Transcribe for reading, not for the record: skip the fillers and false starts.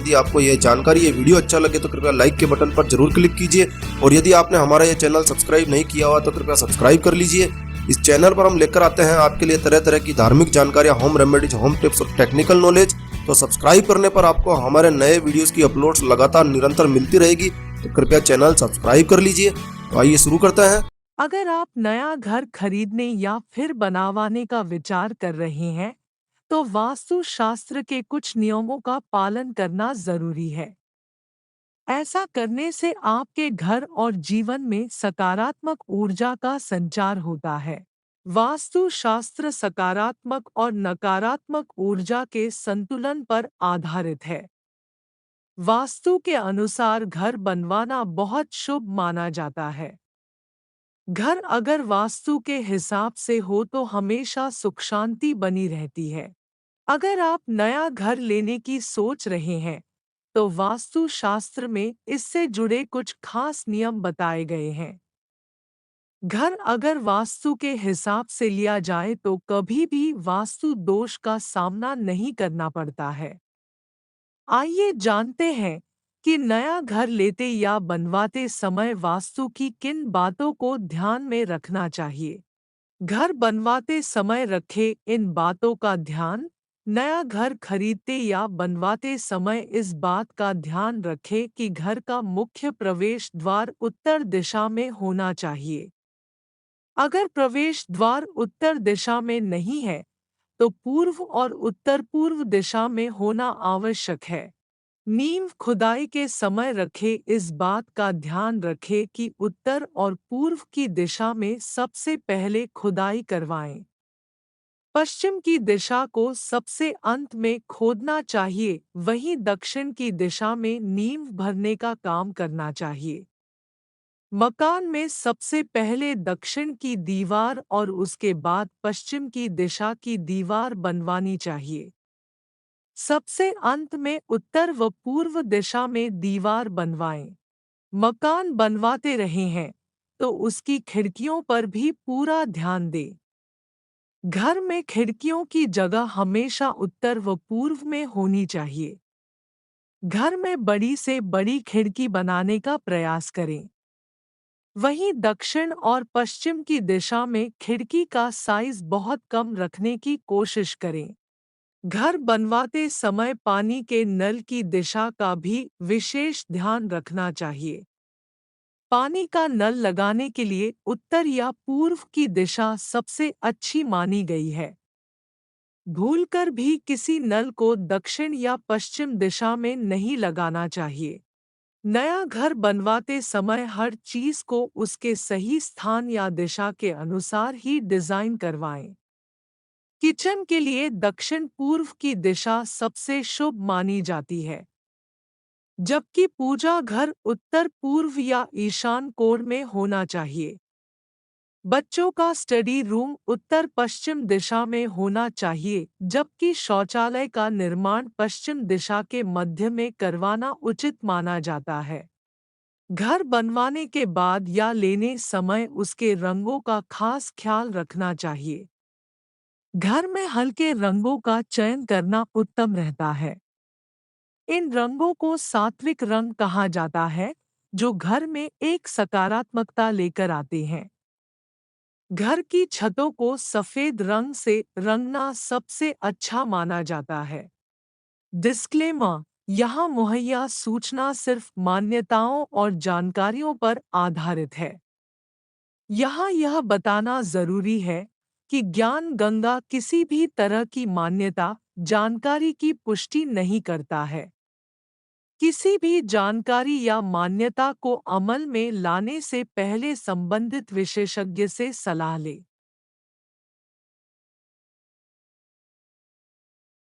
यदि आपको ये जानकारी, ये वीडियो अच्छा लगे तो कृपया लाइक के बटन पर जरूर क्लिक कीजिए। और यदि आपने हमारा ये चैनल सब्सक्राइब नहीं किया हुआ तो कृपया सब्सक्राइब कर लीजिए। इस चैनल पर हम लेकर आते हैं आपके लिए तरह तरह की धार्मिक जानकारियां, होम रेमेडीज, होम टिप्स और टेक्निकल नॉलेज। तो सब्सक्राइब करने पर आपको हमारे नए वीडियोस की अपलोड्स लगातार निरंतर मिलती रहेगी। तो कृपया चैनल सब्सक्राइब कर लीजिए। तो आइए शुरू करते हैं। अगर आप नया घर खरीदने या फिर बनवाने का विचार कर रहे हैं, तो वास्तु शास्त्र के कुछ नियमों का पालन करना जरूरी है। ऐसा करने से आपके घर और जीवन में सकारात्मक ऊर्जा का संचार होता है। वास्तु शास्त्र सकारात्मक और नकारात्मक ऊर्जा के संतुलन पर आधारित है। वास्तु के अनुसार घर बनवाना बहुत शुभ माना जाता है। घर अगर वास्तु के हिसाब से हो तो हमेशा सुख शांति बनी रहती है। अगर आप नया घर लेने की सोच रहे हैं, तो वास्तु शास्त्र में इससे जुड़े कुछ खास नियम बताए गए हैं। घर अगर वास्तु के हिसाब से लिया जाए तो कभी भी वास्तु दोष का सामना नहीं करना पड़ता है। आइए जानते हैं कि नया घर लेते या बनवाते समय वास्तु की किन बातों को ध्यान में रखना चाहिए। घर बनवाते समय रखें इन बातों का ध्यान। नया घर खरीदते या बनवाते समय इस बात का ध्यान रखें कि घर का मुख्य प्रवेश द्वार उत्तर दिशा में होना चाहिए। अगर प्रवेश द्वार उत्तर दिशा में नहीं है, तो पूर्व और उत्तर पूर्व दिशा में होना आवश्यक है। नींव खुदाई के समय रखें इस बात का ध्यान रखें कि उत्तर और पूर्व की दिशा में सबसे पहले खुदाई करवाएं। पश्चिम की दिशा को सबसे अंत में खोदना चाहिए, वहीं दक्षिण की दिशा में नींव भरने का काम करना चाहिए। मकान में सबसे पहले दक्षिण की दीवार और उसके बाद पश्चिम की दिशा की दीवार बनवानी चाहिए। सबसे अंत में उत्तर व पूर्व दिशा में दीवार बनवाएं। मकान बनवाते रहे हैं, तो उसकी खिड़कियों पर भी पूरा ध्यान दें। घर में खिड़कियों की जगह हमेशा उत्तर व पूर्व में होनी चाहिए। घर में बड़ी से बड़ी खिड़की बनाने का प्रयास करें। वहीं दक्षिण और पश्चिम की दिशा में खिड़की का साइज बहुत कम रखने की कोशिश करें। घर बनवाते समय पानी के नल की दिशा का भी विशेष ध्यान रखना चाहिए। पानी का नल लगाने के लिए उत्तर या पूर्व की दिशा सबसे अच्छी मानी गई है। भूलकर भी किसी नल को दक्षिण या पश्चिम दिशा में नहीं लगाना चाहिए। नया घर बनवाते समय हर चीज को उसके सही स्थान या दिशा के अनुसार ही डिजाइन करवाएं। किचन के लिए दक्षिण पूर्व की दिशा सबसे शुभ मानी जाती है, जबकि पूजा घर उत्तर पूर्व या ईशान कोण में होना चाहिए। बच्चों का स्टडी रूम उत्तर पश्चिम दिशा में होना चाहिए, जबकि शौचालय का निर्माण पश्चिम दिशा के मध्य में करवाना उचित माना जाता है। घर बनवाने के बाद या लेने समय उसके रंगों का खास ख्याल रखना चाहिए। घर में हल्के रंगों का चयन करना उत्तम रहता है। इन रंगों को सात्विक रंग कहा जाता है, जो घर में एक सकारात्मकता लेकर आते हैं। घर की छतों को सफेद रंग से रंगना सबसे अच्छा माना जाता है। डिस्क्लेमर: यहाँ मुहैया सूचना सिर्फ मान्यताओं और जानकारियों पर आधारित है। यहाँ यह बताना जरूरी है कि ज्ञान गंगा किसी भी तरह की मान्यता, जानकारी की पुष्टि नहीं करता है। किसी भी जानकारी या मान्यता को अमल में लाने से पहले संबंधित विशेषज्ञ से सलाह लें।